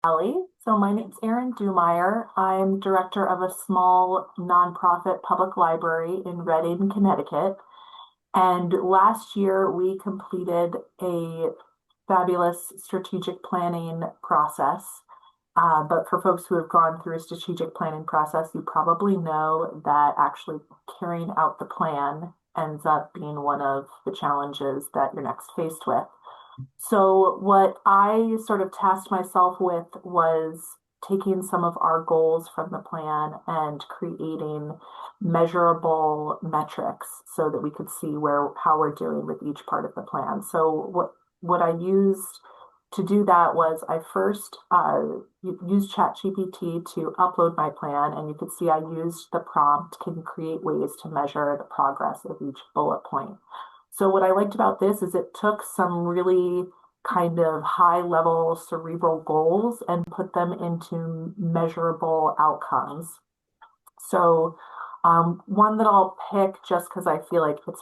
Ellie. So my name's Erin Dummeyer. I'm director of a small nonprofit public library in Redding, Connecticut. And last year we completed a fabulous strategic planning process. But for folks who have gone through a strategic planning process, you probably know that actually carrying out the plan ends up being one of the challenges that you're next faced with. So what I sort of tasked myself with was taking some of our goals from the plan and creating measurable metrics so that we could see how we're doing with each part of the plan. So what I used to do that was I first used ChatGPT to upload my plan, and you could see I used the prompt, can you create ways to measure the progress of each bullet point. So what I liked about this is it took some really kind of high level cerebral goals and put them into measurable outcomes. So one that I'll pick just because I feel like it's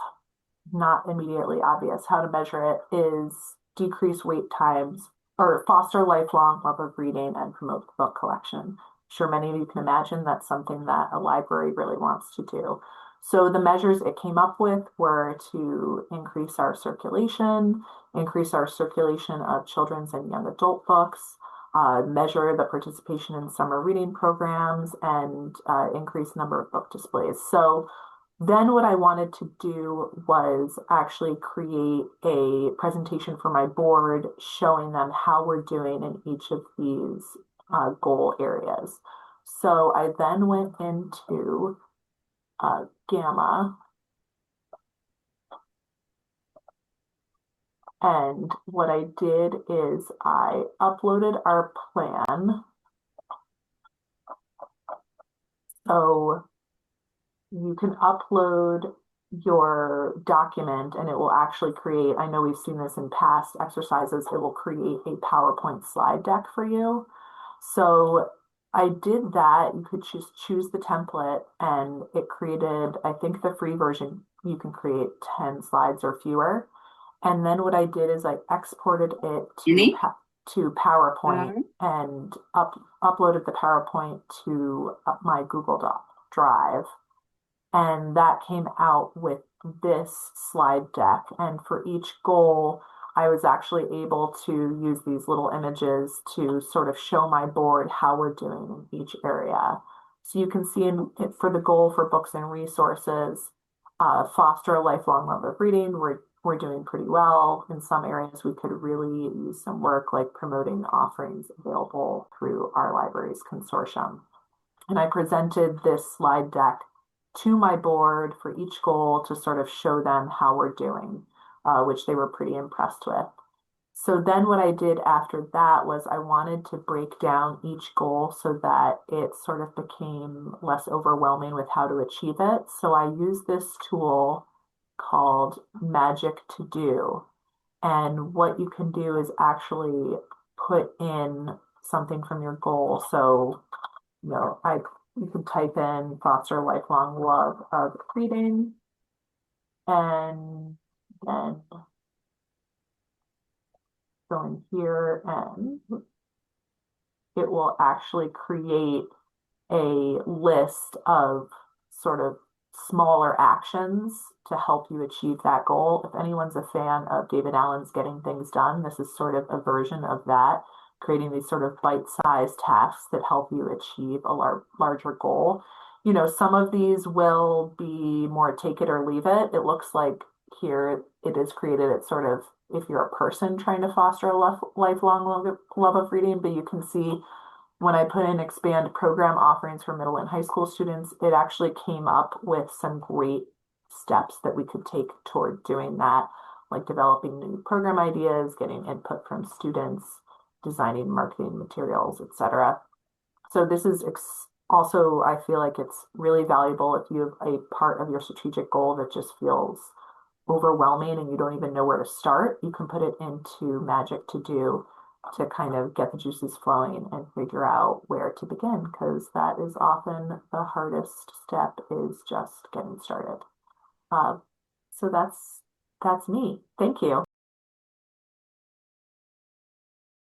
not immediately obvious how to measure it is decrease wait times or foster lifelong love of reading and promote book collection. I'm sure many of you can imagine that's something that a library really wants to do. So the measures it came up with were to increase our circulation of children's and young adult books, measure the participation in summer reading programs, and increase number of book displays. So then what I wanted to do was actually create a presentation for my board showing them how we're doing in each of these goal areas. So I then went into Gamma, and what I did is I uploaded our plan. So you can upload your document and it will actually create, I know we've seen this in past exercises, it will create a PowerPoint slide deck for you. So I did that. You could just choose the template and it created, I think the free version, you can create 10 slides or fewer. And then what I did is I exported it Uni? to PowerPoint and uploaded the PowerPoint to my Google Drive. And that came out with this slide deck. And for each goal, I was actually able to use these little images to sort of show my board how we're doing in each area. So you can see for the goal for books and resources, foster a lifelong love of reading, we're doing pretty well. In some areas, we could really use some work like promoting offerings available through our library's consortium. And I presented this slide deck to my board for each goal to sort of show them how we're doing, which they were pretty impressed with. So then what I did after that was I wanted to break down each goal so that it sort of became less overwhelming with how to achieve it. So I used this tool called Magic to Do. And what you can do is actually put in something from your goal. So, you can type in foster lifelong love of reading and then go in here and it will actually create a list of sort of smaller actions to help you achieve that goal. If anyone's a fan of David Allen's Getting Things Done, this is sort of a version of that, creating these sort of bite-sized tasks that help you achieve a larger goal. Some of these will be more take it or leave it. It looks like here it is created at sort of if you're a person trying to foster a lifelong love of reading, but you can see when I put in expand program offerings for middle and high school students, it actually came up with some great steps that we could take toward doing that, like developing new program ideas, getting input from students, designing marketing materials, etc. So this is also, I feel like it's really valuable if you have a part of your strategic goal that just feels overwhelming and you don't even know where to start. You can put it into Magic to Do to kind of get the juices flowing and figure out where to begin, because that is often the hardest step is just getting started. Uh, so that's me. Thank you.